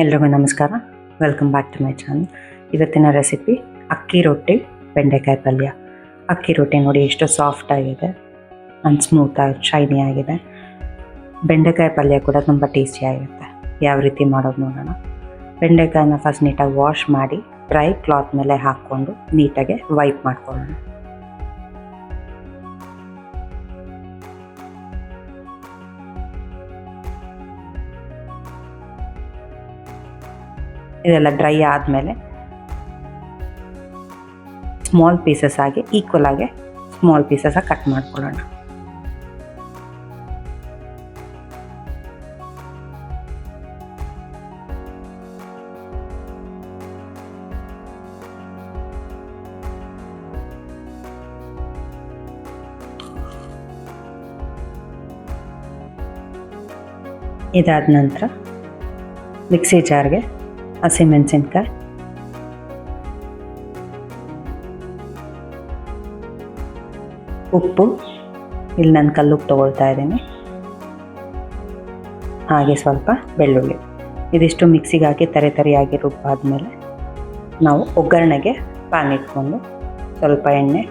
ಎಲ್ರಿಗೂ ನಮಸ್ಕಾರ. Welcome back to my channel. ಇವತ್ತಿನ ರೆಸಿಪಿ ಅಕ್ಕಿ ರೊಟ್ಟಿ ಬೆಂಡೆಕಾಯಿ ಪಲ್ಯ. ಅಕ್ಕಿ ರೊಟ್ಟಿ ನೋಡಿ ಎಷ್ಟು ಸಾಫ್ಟ್ ಆಗಿದೆ ಆ್ಯಂಡ್ ಸ್ಮೂತಾಗಿ ಶೈನಿ ಆಗಿದೆ. ಬೆಂಡೆಕಾಯಿ ಪಲ್ಯ ಕೂಡ ತುಂಬ ಟೇಸ್ಟಿಯಾಗಿರುತ್ತೆ. ಯಾವ ರೀತಿ ಮಾಡೋದು ನೋಡೋಣ. ಬೆಂಡೆಕಾಯಿನ ಫಸ್ಟ್ ನೀಟಾಗಿ ವಾಶ್ ಮಾಡಿ ಡ್ರೈ ಕ್ಲಾತ್ ಮೇಲೆ ಹಾಕ್ಕೊಂಡು ನೀಟಾಗಿ ವೈಪ್ ಮಾಡ್ಕೊಳ್ಳೋಣ. ಇದೆಲ್ಲ ಡ್ರೈ ಆದಮೇಲೆ ಸ್ಮಾಲ್ ಪೀಸಸ್ ಆಗಿ ಈಕ್ವಲ್ ಆಗಿ ಸ್ಮಾಲ್ ಪೀಸಸ್ ಆಗಿ ಕಟ್ ಮಾಡ್ಕೊಳ್ಳೋಣ. ಇದಾದ ನಂತರ ಮಿಕ್ಸಿ ಜಾರ್ಗೆ ಹಸಿಮೆಣಸಿನ್ಕಾಯಿ, ಉಪ್ಪು, ಇಲ್ಲಿ ನಾನು ಕಲ್ಲುಪ್ಪು ತೊಗೊಳ್ತಾ ಇದ್ದೀನಿ, ಹಾಗೆ ಸ್ವಲ್ಪ ಬೆಳ್ಳುಳ್ಳಿ, ಇದಿಷ್ಟು ಮಿಕ್ಸಿಗೆ ಹಾಕಿ ತರಿಯಾಗಿ ರುಬ್ಬಾದ್ಮೇಲೆ ನಾವು ಒಗ್ಗರಣೆಗೆ ಪ್ಯಾನ್ ಇಟ್ಕೊಂಡು ಸ್ವಲ್ಪ ಎಣ್ಣೆ,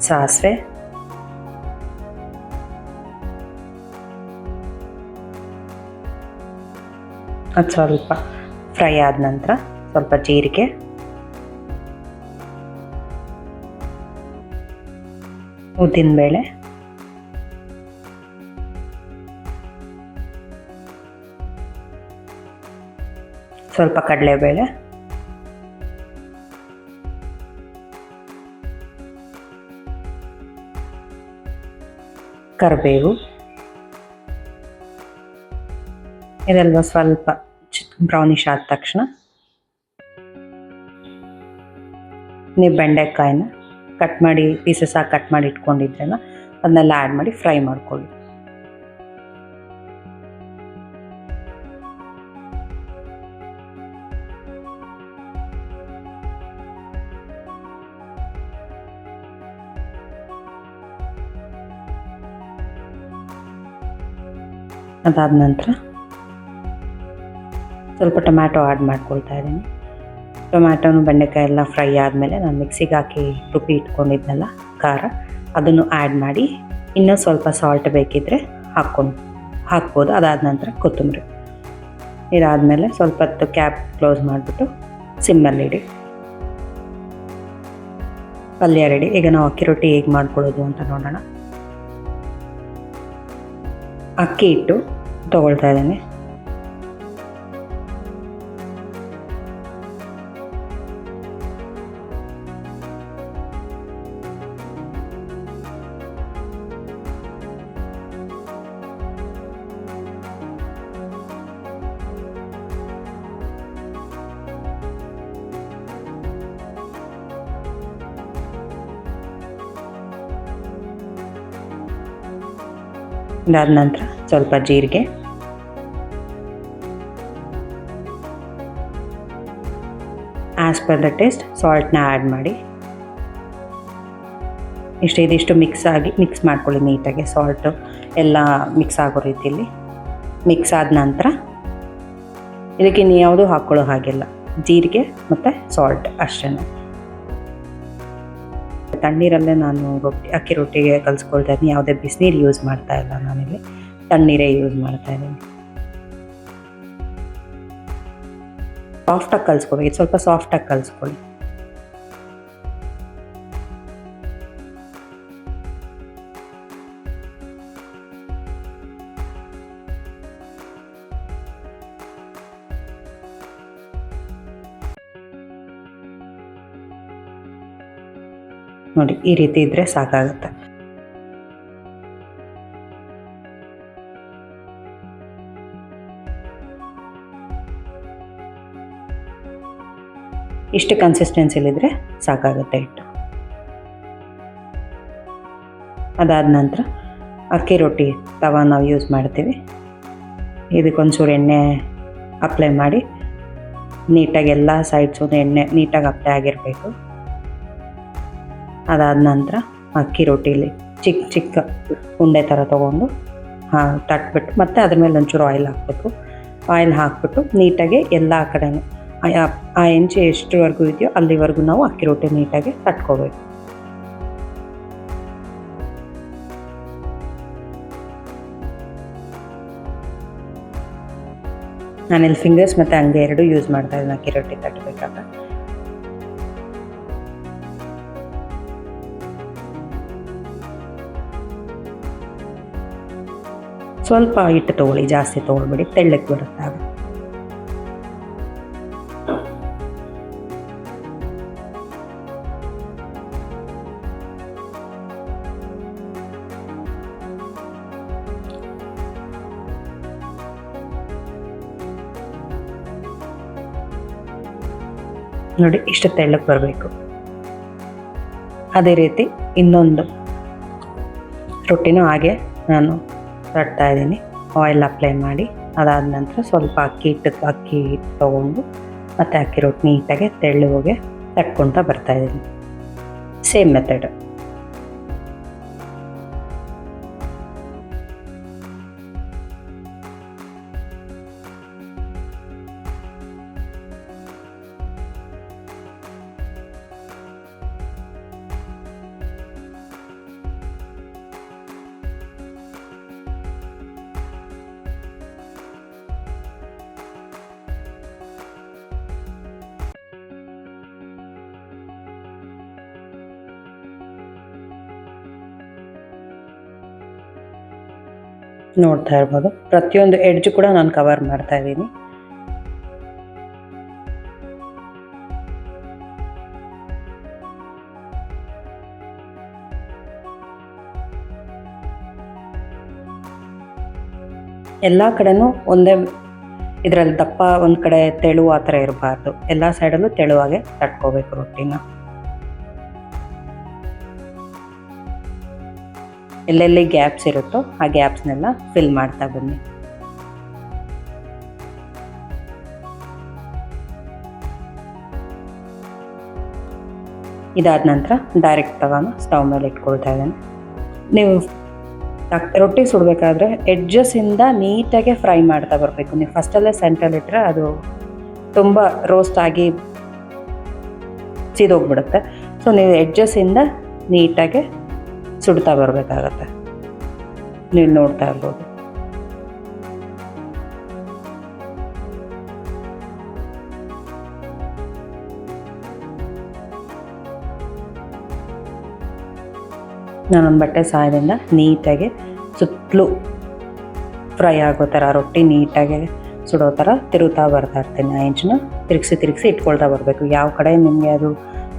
ಸಾಸಿವೆ, ಅದು ಸ್ವಲ್ಪ ಫ್ರೈ ಆದ ನಂತರ ಸ್ವಲ್ಪ ಜೀರಿಗೆ, ಉದ್ದಿನಬೇಳೆ, ಸ್ವಲ್ಪ ಕಡಲೆಬೇಳೆ, ಕರಿಬೇವು, ಇದೆಲ್ಲ ಸ್ವಲ್ಪ ಬ್ರೌನಿಶ್ ಆದ ತಕ್ಷಣ ನೀವು ಬೆಂಡೆಕಾಯಿನ ಕಟ್ ಮಾಡಿ ಪೀಸಸ್ ಆಗಿ ಕಟ್ ಮಾಡಿ ಇಟ್ಕೊಂಡಿದ್ರಲ್ಲ ಅದನ್ನೆಲ್ಲ ಆ್ಯಡ್ ಮಾಡಿ ಫ್ರೈ ಮಾಡ್ಕೊಳ್ಳಿ. ಅದಾದ ನಂತರ ಸ್ವಲ್ಪ ಟೊಮ್ಯಾಟೊ ಆ್ಯಡ್ ಮಾಡ್ಕೊಳ್ತಾ ಇದ್ದೀನಿ. ಟೊಮ್ಯಾಟೊನು ಬೆಂಡೆಕಾಯಿ ಎಲ್ಲ ಫ್ರೈ ಆದಮೇಲೆ ನಾನು ಮಿಕ್ಸಿಗೆ ಹಾಕಿ ರುಬ್ಬಿ ಇಟ್ಕೊಂಡಿದ್ನಲ್ಲ ಖಾರ, ಅದನ್ನು ಆ್ಯಡ್ ಮಾಡಿ ಇನ್ನೂ ಸ್ವಲ್ಪ ಸಾಲ್ಟ್ ಬೇಕಿದ್ದರೆ ಹಾಕ್ಬೋದು. ಅದಾದ ನಂತರ ಕೊತ್ತಂಬರಿ, ಇದಾದಮೇಲೆ ಸ್ವಲ್ಪ ಹೊತ್ತು ಕ್ಯಾಪ್ ಕ್ಲೋಸ್ ಮಾಡಿಬಿಟ್ಟು ಸಿಮ್ಮಲ್ಲಿಡಿ. ಪಲ್ಯ ರೆಡಿ. ಈಗ ನಾವು ಅಕ್ಕಿ ರೊಟ್ಟಿ ಹೇಗೆ ಮಾಡ್ಕೊಳ್ಳೋದು ಅಂತ ನೋಡೋಣ. ಅಕ್ಕಿ ಹಿಟ್ಟು ತಗೊಳ್ತಾ ಇದ್ದೀನಿ, ಇದಾದ ನಂತರ ಸ್ವಲ್ಪ ಜೀರಿಗೆ, ಆ್ಯಸ್ ಪರ್ ದ ಟೇಸ್ಟ್ ಸಾಲ್ಟ್ನ ಆ್ಯಡ್ ಮಾಡಿ ಇದಿಷ್ಟು ಮಿಕ್ಸ್ ಮಾಡ್ಕೊಳ್ಳಿ ನೀಟಾಗಿ. ಸಾಲ್ಟು ಎಲ್ಲ ಮಿಕ್ಸ್ ಆಗೋ ರೀತಿಯಲ್ಲಿ ಮಿಕ್ಸ್ ಆದ ನಂತರ ಇದಕ್ಕೆ ನೀವು ಯಾವುದೂ ಹಾಕ್ಕೊಳ್ಳೋ ಹಾಗಿಲ್ಲ, ಜೀರಿಗೆ ಮತ್ತು ಸಾಲ್ಟ್ ಅಷ್ಟೇ. ತಣ್ಣೀರಲ್ಲೇ ನಾನು ಅಕ್ಕಿ ರೊಟ್ಟಿಗೆ ಕಲಿಸ್ಕೊಳ್ತಾ ಇದ್ದೀನಿ. ಯಾವುದೇ ಬಿಸಿನೀರು ಯೂಸ್ ಮಾಡ್ತಾ ಇಲ್ಲ, ನಾನಿಲ್ಲಿ ತಣ್ಣೀರೇ ಯೂಸ್ ಮಾಡ್ತಾ ಇದ್ದೀನಿ. ಸಾಫ್ಟಾಗಿ ಕಲಿಸ್ಕೋಬೇಕು, ಸ್ವಲ್ಪ ಸಾಫ್ಟಾಗಿ ಕಲಿಸ್ಕೊಳ್ಳಿ. ನೋಡಿ, ಈ ರೀತಿ ಇದ್ದರೆ ಸಾಕಾಗುತ್ತೆ. ಇಷ್ಟು ಕನ್ಸಿಸ್ಟೆನ್ಸಿಲಿದ್ರೆ ಸಾಕಾಗುತ್ತೆ ಹಿಟ್ಟು. ಅದಾದ ನಂತರ ಅಕ್ಕಿ ರೊಟ್ಟಿ ತವ ನಾವು ಯೂಸ್ ಮಾಡ್ತೀವಿ. ಇದಕ್ಕೊಂಚೂರು ಎಣ್ಣೆ ಅಪ್ಲೈ ಮಾಡಿ ನೀಟಾಗಿ ಎಲ್ಲ ಸೈಡ್ಸು ಎಣ್ಣೆ ನೀಟಾಗಿ ಅಪ್ಲೈ ಆಗಿರಬೇಕು. ಅದಾದ ನಂತರ ಅಕ್ಕಿ ರೊಟ್ಟಿಲಿ ಚಿಕ್ಕ ಚಿಕ್ಕ ಉಂಡೆ ಥರ ತೊಗೊಂಡು ತಟ್ಬಿಟ್ಟು ಮತ್ತು ಅದ್ರ ಮೇಲೆ ಒಂಚೂರು ಆಯಿಲ್ ಹಾಕಬೇಕು. ಆಯಿಲ್ ಹಾಕ್ಬಿಟ್ಟು ನೀಟಾಗಿ ಎಲ್ಲ ಕಡೆನೂ ಆ ಹೆಂಚು ಎಷ್ಟರವರೆಗೂ ಇದೆಯೋ ಅಲ್ಲಿವರೆಗೂ ನಾವು ಅಕ್ಕಿ ರೊಟ್ಟಿ ನೀಟಾಗಿ ತಟ್ಕೋಬೇಕು. ನಾನಿಲ್ಲಿ ಫಿಂಗರ್ಸ್ ಮತ್ತು ಅಂಗೈ ಎರಡು ಯೂಸ್ ಮಾಡ್ತಾ ಇದ್ದೀನಿ ಅಕ್ಕಿ ರೊಟ್ಟಿ ತಟ್ಟಬೇಕಾದ್ರೆ. ಸ್ವಲ್ಪ ಹಿಟ್ಟು ತೊಗೊಳ್ಳಿ, ಜಾಸ್ತಿ ತೊಗೊಳ್ಬೇಡಿ, ತೆಳ್ಳಕ್ಕೆ ಬರುತ್ತೆ ಆಗ. ನೋಡಿ ಇಷ್ಟು ತೆಳ್ಳಕ್ಕೆ ಬರಬೇಕು. ಅದೇ ರೀತಿ ಇನ್ನೊಂದು ರೊಟ್ಟಿನೂ ಹಾಗೆ ನಾನು ತಟ್ತಾ ಇದ್ದೀನಿ. ಆಯಿಲ್ ಅಪ್ಲೈ ಮಾಡಿ ಅದಾದ ನಂತರ ಸ್ವಲ್ಪ ಅಕ್ಕಿ ಹಿಟ್ಟು ತೊಗೊಂಡು ಮತ್ತು ಅಕ್ಕಿ ರೊಟ್ಟಿ ನೀಟಾಗಿ ತೆಳ್ಳಗೆ ತಟ್ಕೊಳ್ತಾ ಬರ್ತಾಯಿದ್ದೀನಿ. Same method. ನೋಡ್ತಾ ಇರ್ಬೋದು ಪ್ರತಿಯೊಂದು ಎಡ್ಜ್ ಕೂಡ ನಾನು ಕವರ್ ಮಾಡ್ತಾ ಇದ್ದೀನಿ. ಎಲ್ಲ ಕಡೆನೂ ಒಂದೇ ಇದರಲ್ಲಿ ದಪ್ಪ ಒಂದು ಕಡೆ ತೆಳು ಆ ಥರ ಇರಬಾರ್ದು. ಎಲ್ಲ ಸೈಡಲ್ಲೂ ತೆಳುವಾಗೆ ತಟ್ಕೋಬೇಕು ರೊಟ್ಟಿನ. ಎಲ್ಲೆಲ್ಲಿ ಗ್ಯಾಪ್ಸ್ ಇರುತ್ತೋ ಆ ಗ್ಯಾಪ್ಸ್ನೆಲ್ಲ ಫಿಲ್ ಮಾಡ್ತಾ ಬನ್ನಿ. ಇದಾದ ನಂತರ ಡೈರೆಕ್ಟ್ ತಗೊಂಡು ಸ್ಟವ್ ಮೇಲೆ ಇಟ್ಕೊಳ್ತಾ ಇದ್ದೇನೆ. ನೀವು ರೊಟ್ಟಿ ಸುಡಬೇಕಾದ್ರೆ ಎಡ್ಜಸ್ಸಿಂದ ನೀಟಾಗೆ ಫ್ರೈ ಮಾಡ್ತಾ ಬರಬೇಕು. ನೀವು ಫಸ್ಟಲ್ಲೇ ಸೆಂಟ್ರಲ್ಲಿ ಇಟ್ಟರೆ ಅದು ತುಂಬ ರೋಸ್ಟ್ ಆಗಿ ಸಿದೋಗ್ಬಿಡುತ್ತೆ. ಸೊ ನೀವು ಎಡ್ಜಸ್ಸಿಂದ ನೀಟಾಗೆ ಸುಡ್ತಾ ಬರಬೇಕಾಗತ್ತೆ. ನೀವು ನೋಡ್ತಾ ಇರ್ಬೋದು. ನಾನೊಂದು ಬಟ್ಟೆ ಸಹಾಯದಿಂದ ನೀಟಾಗಿ ಸುತ್ತಲೂ ಫ್ರೈ ಆಗೋ ಥರ ರೊಟ್ಟಿ ನೀಟಾಗಿ ಸುಡೋ ಥರ ತಿರುಗ್ತಾ ಬರ್ತಾ ಇರ್ತೀನಿ. ಆ ಹೆಂಚನ್ನ ತಿರುಗಿಸಿ ಇಟ್ಕೊಳ್ತಾ ಬರಬೇಕು. ಯಾವ ಕಡೆ ನಿಮಗೆ ಅದು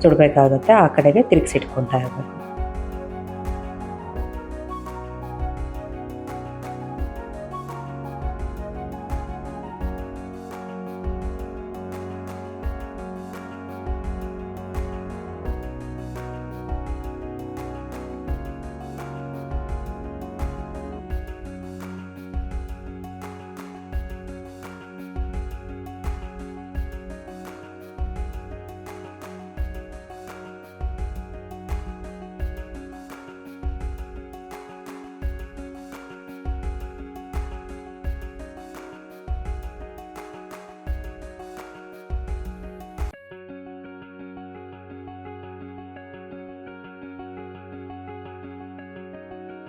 ಸುಡಬೇಕಾಗುತ್ತೆ ಆ ಕಡೆಗೆ ತಿರುಗಿಸಿ ಇಟ್ಕೊಳ್ತಾ ಇರಬೇಕು.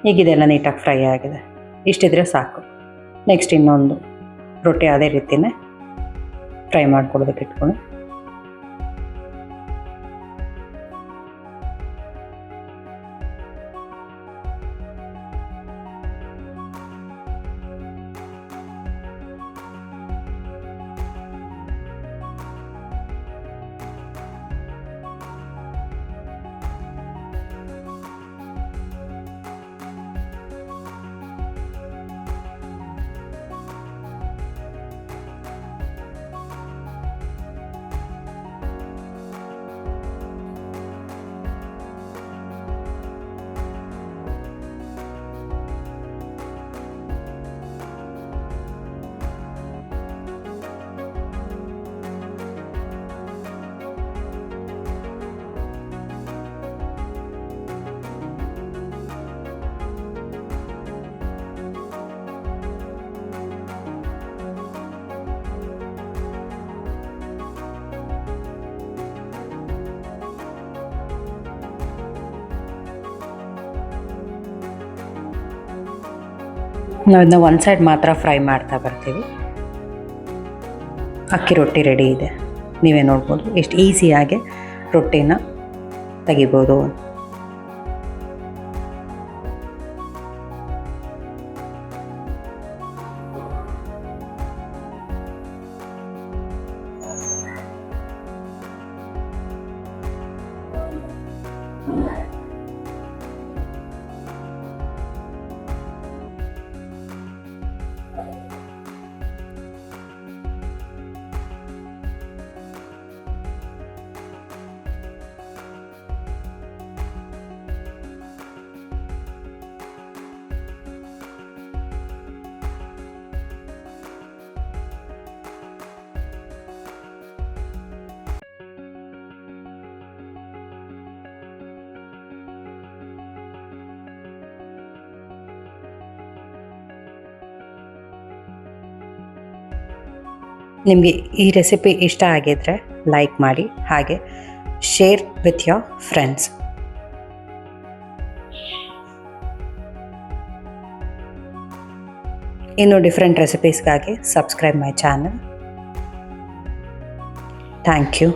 ಹೀಗಿದೆಲ್ಲ ನೀಟಾಗಿ ಫ್ರೈ ಆಗಿದೆ. ಇಷ್ಟಿದ್ರೆ ಸಾಕು. ನೆಕ್ಸ್ಟ್ ಇನ್ನೊಂದು ರೊಟ್ಟಿ ಅದೇ ರೀತಿಯೇ ಫ್ರೈ ಮಾಡ್ಕೊಡೋದಕ್ಕೆ ಇಟ್ಕೊಂಡು ನಾವು ಇದನ್ನ ಒಂದು ಸೈಡ್ ಮಾತ್ರ ಫ್ರೈ ಮಾಡ್ತಾ ಬರ್ತೀವಿ. ಅಕ್ಕಿ ರೊಟ್ಟಿ ರೆಡಿ ಇದೆ. ನೀವೇ ನೋಡ್ಬೋದು ಎಷ್ಟು ಈಸಿಯಾಗಿ ರೊಟ್ಟಿನ ತೆಗಿಬೋದು. ನಿಮಗೆ ಈ ರೆಸಿಪಿ ಇಷ್ಟ ಆಗಿದ್ರೆ ಲೈಕ್ ಮಾಡಿ, ಹಾಗೆ ಶೇರ್ ವಿತ್ ಯೋರ್ ಫ್ರೆಂಡ್ಸ್. ಇನ್ನು ಡಿಫ್ರೆಂಟ್ ರೆಸಿಪೀಸ್ಗಾಗಿ subscribe my channel. Thank you.